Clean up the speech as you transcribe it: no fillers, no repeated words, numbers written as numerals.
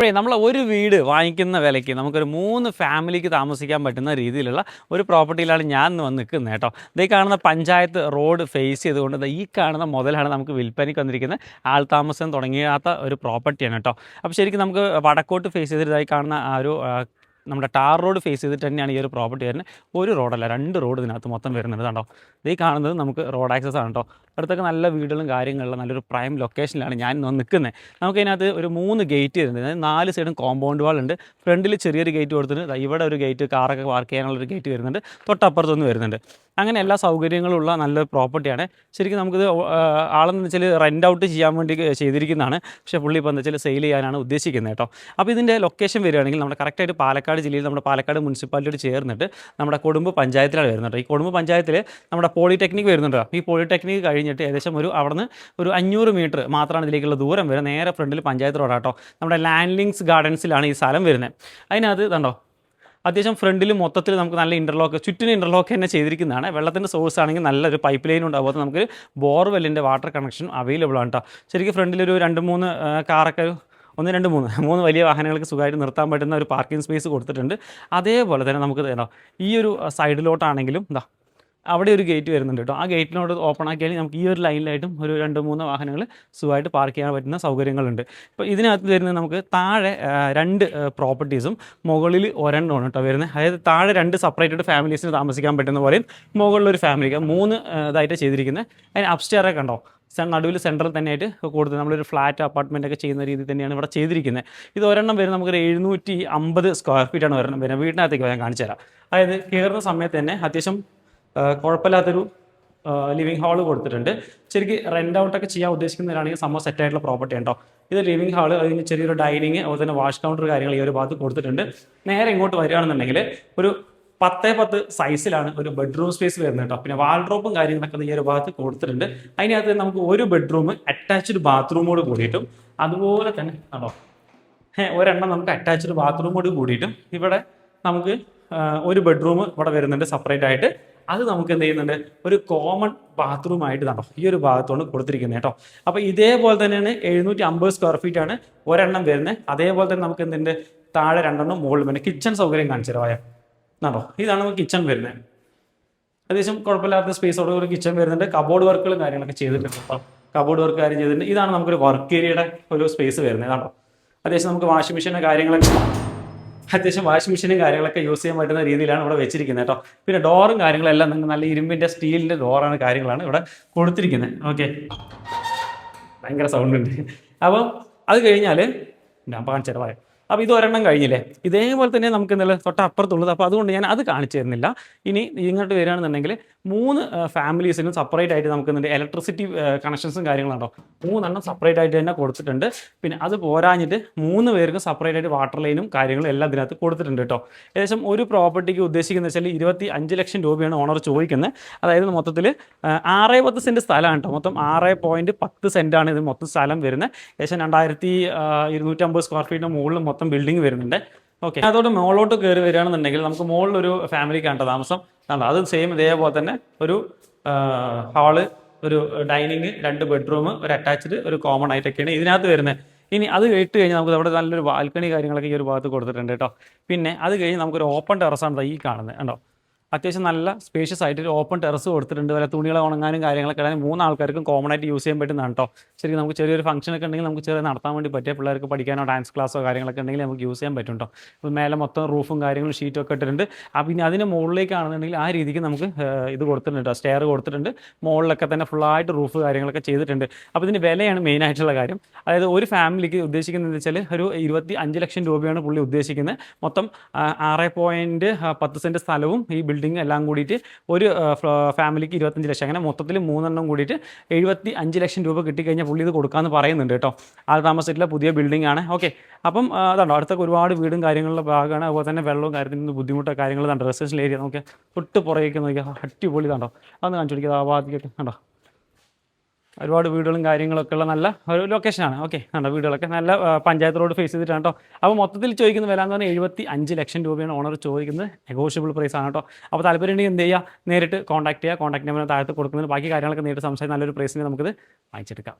അപ്പോഴേ നമ്മൾ ഒരു വീട് വാങ്ങിക്കുന്ന വിലയ്ക്ക് നമുക്കൊരു 3 ഫാമിലിക്ക് താമസിക്കാൻ പറ്റുന്ന രീതിയിലുള്ള ഒരു പ്രോപ്പർട്ടിയിലാണ് ഞാൻ ഇന്ന് വന്ന് നിൽക്കുന്നത് കേട്ടോ. ഈ കാണുന്ന പഞ്ചായത്ത് റോഡ് ഫേസ് ചെയ്തുകൊണ്ട് ഈ കാണുന്ന മുതലാണ് നമുക്ക് വിൽപ്പനയ്ക്ക് വന്നിരിക്കുന്ന ആൾ താമസം തുടങ്ങിയാത്ത ഒരു പ്രോപ്പർട്ടിയാണ് കേട്ടോ. അപ്പോൾ ശരിക്കും നമുക്ക് വടക്കോട്ട് ഫേസ് ചെയ്തിട്ടായി കാണുന്ന ആ ഒരു നമ്മുടെ ടാർ റോഡ് ഫേസ് ചെയ്തിട്ട് തന്നെയാണ് ഈ ഒരു പ്രോപ്പർട്ടി വരുന്നത്. ഒരു റോഡല്ല, 2 റോഡ് ഇതിനകത്ത് മൊത്തം വരുന്നുണ്ട് കേട്ടോ. ഈ കാണുന്നത് നമുക്ക് റോഡ് ആക്സസ് ആണ് കേട്ടോ. അടുത്തൊക്കെ നല്ല വീടുകളും കാര്യങ്ങളും നല്ലൊരു പ്രൈം ലൊക്കേഷനിലാണ് ഞാൻ നിൽക്കുന്നത്. നമുക്കതിനകത്ത് ഒരു 3 ഗേറ്റ് വരുന്നത്, അതായത് 4 സൈഡും കോമ്പൗണ്ട് വാൾ ഉണ്ട്. ഫ്രണ്ടിൽ ചെറിയൊരു ഗേറ്റ് കൊടുത്തിട്ട് ഇവിടെ ഒരു ഗേറ്റ്, കാറൊക്കെ പാർക്ക് ചെയ്യാനുള്ളൊരു ഗേറ്റ് വരുന്നുണ്ട്. തൊട്ടപ്പുറത്തൊന്ന് വരുന്നുണ്ട്. അങ്ങനെ എല്ലാ സൗകര്യങ്ങളുള്ള നല്ലൊരു പ്രോപ്പർട്ടിയാണ്. ശരിക്കും നമുക്കിത് ആളെന്ന് വെച്ചാൽ റെൻ്റ് ഔട്ട് ചെയ്യാൻ വേണ്ടി ചെയ്തിരിക്കുന്നതാണ്. പക്ഷേ പുള്ളി ഇപ്പോൾ എന്താ വെച്ചാൽ സെയിൽ ചെയ്യാനാണ് ഉദ്ദേശിക്കുന്നത് കേട്ടോ. അപ്പോൾ ഇതിൻ്റെ ലൊക്കേഷൻ വരികയാണെങ്കിൽ നമ്മുടെ കറക്റ്റായിട്ട് പാലക്കാട് ജില്ലയിൽ നമ്മുടെ പാലക്കാട് മുനിസിപ്പാലിറ്റിയോട് ചേർന്നിട്ട് നമ്മുടെ കൊടുമ്പ് പഞ്ചായത്തിലാണ് വരുന്നുണ്ട്. ഈ കൊടുമ്പ് പഞ്ചായത്തിൽ നമ്മുടെ പോളിടെക്നിക് വരുന്നുണ്ട്. ഈ പോളിടെക്നിക് കഴിഞ്ഞിട്ട് ഏകദേശം അവിടുന്ന് ഒരു 500 മീറ്റർ മാത്രമാണ് ഇതിലേക്കുള്ള ദൂരം വരും. നേരെ ഫ്രണ്ടിൽ പഞ്ചായത്ത് റോഡാട്ടോ. നമ്മുടെ ലാൻഡ്ലിങ്സ് ഗാർഡൻസിലാണ് ഈ സ്ഥലം വരുന്നത്. അതിനകത്ത് കണ്ടോ, അത്യാവശ്യം ഫ്രണ്ടിൽ മൊത്തത്തിൽ നമുക്ക് നല്ല ഇൻ്റർലോക്ക്, ചുറ്റിനും ഇൻ്റർലോക്ക് തന്നെ ചെയ്തിരിക്കുന്നതാണ്. വെള്ളത്തിൻ്റെ സോഴ്സ് ആണെങ്കിൽ നല്ലൊരു പൈപ്പ് ലൈൻ ഉണ്ടാകും. അപ്പോൾ നമുക്ക് ബോർവെല്ലിൻ്റെ വാട്ടർ കണക്ഷൻ അവൈലബിൾ ആണ് കേട്ടോ. ശരിക്കും ഫ്രണ്ടിലൊരു 2-3 കാറൊക്കെ, 1 2 3 വലിയ വാഹനങ്ങൾക്ക് സുഖമായിട്ട് നിർത്താൻ പറ്റുന്ന ഒരു പാർക്കിംഗ് സ്പേസ് കൊടുത്തിട്ടുണ്ട്. അതേപോലെ തന്നെ നമുക്ക് ഈ ഒരു സൈഡിലോട്ടാണെങ്കിലും അവിടെ ഒരു ഗേറ്റ് വരുന്നുണ്ട് കേട്ടോ. ആ ഗേറ്റിനോട് ഓപ്പൺ ആക്കിയാൽ നമുക്ക് ഈ ഒരു ലൈനിലായിട്ടും ഒരു 2-3 വാഹനങ്ങൾ സുഖമായിട്ട് പാർക്ക് ചെയ്യാൻ പറ്റുന്ന സൗകര്യങ്ങളുണ്ട്. ഇപ്പോൾ ഇതിനകത്ത് വരുന്നത് നമുക്ക് താഴെ 2 പ്രോപ്പർട്ടീസും മുകളിൽ ഒരെണ്ണമാണ് കേട്ടോ വരുന്നത്. അതായത് താഴെ 2 സെപ്പറേറ്റഡ് ഫാമിലീസിന് താമസിക്കാൻ പറ്റുന്ന പോലെയും മുകളിലൊരു ഫാമിലിക്ക് 3 ഇതായിട്ട് ചെയ്തിരിക്കുന്നത്. അതിന് അപ്സ്റ്റെയറൊക്കെ കണ്ടോ, നടുവിൽ സെൻട്രൽ തന്നെയായിട്ട് കൊടുത്ത് നമ്മളൊരു ഫ്ലാറ്റ് അപ്പാർട്ട്മെൻ്റ് ഒക്കെ ചെയ്യുന്ന രീതിയിൽ തന്നെയാണ് ഇവിടെ ചെയ്തിരിക്കുന്നത്. ഇത് ഒരെണ്ണം വരുന്നത് നമുക്കൊരു 750 സ്ക്വയർ ഫീറ്റാണ് ഒരെണ്ണം വരുന്നത്. വീട്ടിനകത്തേക്ക് ഞാൻ കാണിച്ചു തരാം. അതായത് കയറുന്ന സമയത്ത് തന്നെ അത്യാവശ്യം കുഴപ്പമില്ലാത്തൊരു ലിവിങ് ഹാള് കൊടുത്തിട്ടുണ്ട്. ശരിക്കും റെൻ്റ് ഔട്ടൊക്കെ ചെയ്യാൻ ഉദ്ദേശിക്കുന്നവരാണെങ്കിൽ സംഭവം സെറ്റായിട്ടുള്ള പ്രോപ്പർട്ടി ഉണ്ടോ. ഇത് ലിവിങ് ഹാള്, അതിന് ചെറിയൊരു ഡൈനിങ്, അതുപോലെ തന്നെ വാഷ് കൗണ്ടർ കാര്യങ്ങൾ ഈ ഒരു ഭാഗത്ത് കൊടുത്തിട്ടുണ്ട്. നേരെ ഇങ്ങോട്ട് വരികയാണെന്നുണ്ടെങ്കിൽ ഒരു 10x10 സൈസിലാണ് ഒരു ബെഡ്റൂം സ്പേസ് വരുന്നത് കേട്ടോ. പിന്നെ വാൾഡ്രോപ്പും കാര്യങ്ങളൊക്കെ ഈ ഒരു ഭാഗത്ത് കൊടുത്തിട്ടുണ്ട്. അതിനകത്ത് നമുക്ക് ഒരു ബെഡ്റൂം അറ്റാച്ച്ഡ് ബാത്റൂമോട് കൂടിയിട്ടും, അതുപോലെ തന്നെ ആണോ ഒരെണ്ണം നമുക്ക് അറ്റാച്ച്ഡ് ബാത്റൂമോട് കൂടിയിട്ടും ഇവിടെ നമുക്ക് ഒരു ബെഡ്റൂം ഇവിടെ വരുന്നുണ്ട് സെപ്പറേറ്റ് ആയിട്ട്. അത് നമുക്ക് എന്ത് ചെയ്യുന്നുണ്ട്, ഒരു കോമൺ ബാത്റൂമായിട്ട് കണ്ടോ ഈ ഒരു ഭാഗത്തോട് കൊടുത്തിരിക്കുന്നത് കേട്ടോ. അപ്പോൾ ഇതേപോലെ തന്നെയാണ് 750 സ്ക്വയർ ഫീറ്റാണ് ഒരെണ്ണം വരുന്നത്. അതേപോലെ തന്നെ നമുക്ക് എന്തുണ്ട്, താഴെ 2 മുകളിൽ പിന്നെ കിച്ചൺ സൗകര്യം കാണിച്ചു തരാം. കണ്ടോ, ഇതാണ് നമുക്ക് കിച്ചൺ വരുന്നത്. അത്യാവശ്യം കുഴപ്പമില്ലാത്ത സ്പേസോട് ഒരു കിച്ചൺ വരുന്നുണ്ട്. കബോർഡ് വർക്കുകളും കാര്യങ്ങളൊക്കെ ചെയ്തിട്ടുണ്ട്. അപ്പോൾ കബോർഡ് വർക്ക് കാര്യം ചെയ്തിട്ടുണ്ട്. ഇതാണ് നമുക്കൊരു വർക്ക് ഏരിയയുടെ ഒരു സ്പേസ് വരുന്നത്. കണ്ടോ, അത്യാവശ്യം നമുക്ക് വാഷിംഗ് മെഷീനും കാര്യങ്ങളൊക്കെ യൂസ് ചെയ്യാൻ പറ്റുന്ന രീതിയിലാണ് ഇവിടെ വെച്ചിരിക്കുന്നത് കേട്ടോ. പിന്നെ ഡോറും കാര്യങ്ങളെല്ലാം നിങ്ങൾക്ക് നല്ല ഇരുമ്പിൻ്റെ സ്റ്റീലിൻ്റെ ഡോറാണ് കാര്യങ്ങളാണ് ഇവിടെ കൊടുത്തിരിക്കുന്നത്. ഓക്കെ, ഭയങ്കര സൗണ്ട് ഉണ്ട്. അപ്പം അത് കഴിഞ്ഞാൽ ഞാൻ കാണിച്ചു തരാം. അപ്പോൾ ഇത് ഒരെണ്ണം കഴിഞ്ഞില്ലേ, ഇതേപോലെ തന്നെ നമുക്ക് എന്നുള്ള തൊട്ടപ്പുറത്തുള്ളത്. അപ്പോൾ അതുകൊണ്ട് ഞാൻ അത് കാണിച്ചു തരുന്നില്ല. ഇനി ഇങ്ങോട്ട് വരികയാണെന്നുണ്ടെങ്കിൽ 3 ഫാമിലീസിനും സെപ്പറേറ്റ് ആയിട്ട് നമുക്ക് ഇലക്ട്രിസിറ്റി കണക്ഷൻസും കാര്യങ്ങളുണ്ടോ 3 സെപ്പറേറ്റ് ആയിട്ട് തന്നെ കൊടുത്തിട്ടുണ്ട്. പിന്നെ അത് പോരാഞ്ഞിട്ട് 3 പേർക്കും സെപ്പറേറ്റ് ആയിട്ട് വാട്ടർ ലൈനും കാര്യങ്ങളും എല്ലാം ഇതിനകത്ത് കൊടുത്തിട്ടുണ്ട് കേട്ടോ. ഏകദേശം ഒരു പ്രോപ്പർട്ടിക്ക് ഉദ്ദേശിക്കുന്നത് വെച്ചാൽ 25 ലക്ഷം രൂപയാണ് ഓണർ ചോദിക്കുന്നത്. അതായത് മൊത്തത്തിൽ 6-10 സെൻറ്റ് സ്ഥലമാണ് കേട്ടോ. മൊത്തം 6.10 സെൻറ്റാണ് ഇത് മൊത്തം സ്ഥലം വരുന്നത്. ഏകദേശം 2250 സ്ക്വയർ ഫീറ്റിന് മുകളിൽ മൊത്തം ബിൽഡിംഗ് വരുന്നുണ്ട്. ഓക്കെ, അതോടെ മുകളിലോട്ട് കയറി വരികയാണെന്നുണ്ടെങ്കിൽ നമുക്ക് മുകളിലൊരു ഫാമിലിക്കാണ് താമസം. അത് സെയിം ഇതേപോലെ തന്നെ ഒരു ഹാള്, ഒരു ഡൈനിങ്, 2 ബെഡ്റൂം, ഒരു അറ്റാച്ച്ഡ്, ഒരു കോമൺ ആയിട്ടൊക്കെയാണ് ഇതിനകത്ത് വരുന്നത്. ഇനി അത് കേട്ട് കഴിഞ്ഞാൽ നമുക്ക് അവിടെ നല്ലൊരു ബാൽക്കണി കാര്യങ്ങളൊക്കെ ഈ ഒരു ഭാഗത്ത് കൊടുത്തിട്ടുണ്ട് കേട്ടോ. പിന്നെ അത് കഴിഞ്ഞ് നമുക്കൊരു ഓപ്പൺ ടെറസാണ് ഈ കാണുന്നത് കണ്ടോ. അത്യാവശ്യം നല്ല സ്പേഷ്യസ് ആയിട്ട് ഒരു ഓപ്പൺ ടെറസ് കൊടുത്തിട്ടുണ്ട്. വല്ല തുണികളെ ഉണങ്ങാനും കാര്യങ്ങളൊക്കെ ആണെങ്കിൽ 3 ആൾക്കാർക്കും കോമൺ ആയിട്ട് യൂസ് ചെയ്യാൻ പറ്റുന്നതാണ് കേട്ടോ. ശരിക്കും നമുക്ക് ചെറിയൊരു ഫംഗ്ഷനൊക്കെ ഉണ്ടെങ്കിൽ നമുക്ക് ചെറിയ നടത്താൻ വേണ്ടി പറ്റിയ പിള്ളേർക്ക് പഠിക്കാനോ ഡാൻസ് ക്ലാസ്സോ കാര്യങ്ങളൊക്കെ ഉണ്ടെങ്കിൽ നമുക്ക് യൂസ് ചെയ്യാൻ പറ്റും കേട്ടോ. അപ്പോൾ മേലെ മൊത്തം റൂഫും കാര്യങ്ങളും ഷീറ്റും ഒക്കെ ഇട്ടിട്ടുണ്ട്. പിന്നെ അതിന് മുകളിലേക്കാണെന്നുണ്ടെങ്കിൽ ആ രീതിക്ക് നമുക്ക് ഇത് കൊടുത്തിട്ടുണ്ട് കേട്ടോ, സ്റ്റെയർ കൊടുത്തിട്ടുണ്ട്. മുകളിലൊക്കെ തന്നെ ഫുള്ളായിട്ട് റൂഫ് കാര്യങ്ങളൊക്കെ ചെയ്തിട്ടുണ്ട്. അപ്പോൾ ഇതിൻ്റെ വിലയാണ് മെയിൻ ആയിട്ടുള്ള കാര്യം. അതായത് ഒരു ഫാമിലിക്ക് ഉദ്ദേശിക്കുന്നത് വെച്ചാൽ ഒരു 25 ലക്ഷം രൂപയാണ് പുള്ളി ഉദ്ദേശിക്കുന്നത്. മൊത്തം 6.10 സെൻറ്റ് സ്ഥലവും ഈ ബിൽഡിംഗ് എല്ലാം കൂടിയിട്ട് ഒരു ഫാമിലിക്ക് 25 ലക്ഷം, അങ്ങനെ മൊത്തത്തിൽ 3 കൂടിയിട്ട് 75 ലക്ഷം രൂപ കിട്ടിക്കഴിഞ്ഞാൽ പുള്ളി ഇത് കൊടുക്കാമെന്ന് പറയുന്നുണ്ട് കേട്ടോ. ആൾ താമസിച്ചിട്ടുള്ള പുതിയ ബിൽഡിംഗ് ആണ്. ഓക്കെ, അപ്പം അതുണ്ടോ അടുത്തൊക്കെ ഒരുപാട് വീടും കാര്യങ്ങളുടെ ഭാഗമാണ്. അതുപോലെ തന്നെ വെള്ളവും കാര്യത്തിന് ബുദ്ധിമുട്ടോ കാര്യങ്ങൾ കണ്ടോ. റെസിഡൻഷ്യൽ ഏരിയ നോക്കിയാൽ തൊട്ട് പുറകേക്ക് നോക്കിയാൽ അടിപൊളി കണ്ടോ. അതൊന്ന് കാണിച്ചു കൊടുക്കുക. ആ ഭാഗത്തേക്ക് കണ്ടോ ഒരുപാട് വീടുകളും കാര്യങ്ങളൊക്കെ ഉള്ള നല്ല ഒരു ലൊക്കേഷനാണ്. ഓക്കെ, കണ്ടോ വീടുകളൊക്കെ നല്ല പഞ്ചായത്ത് റോഡ് ഫേസ് ചെയ്തിട്ടാണ് കേട്ടോ. അപ്പോൾ മൊത്തത്തിൽ ചോദിക്കുന്ന വില എന്ന് പറഞ്ഞാൽ 75 ലക്ഷം രൂപയാണ് ഓണർ ചോദിക്കുന്നത്. നെഗോഷ്യബിൾ പ്രൈസ് ആണ് കേട്ടോ. അപ്പോൾ താല്പര്യം ഉണ്ടെങ്കിൽ എന്ത് ചെയ്യുക, നേരിട്ട് കോൺടാക്ട് ചെയ്യുക. കോൺടാക്ട് നമ്പർ താഴത്ത് കൊടുക്കുന്നത്. ബാക്കി കാര്യങ്ങളൊക്കെ നേരിട്ട് സംസാരിച്ച് നല്ലൊരു പ്രൈസിന് നമുക്കിത് വാങ്ങിച്ചെടുക്കാം.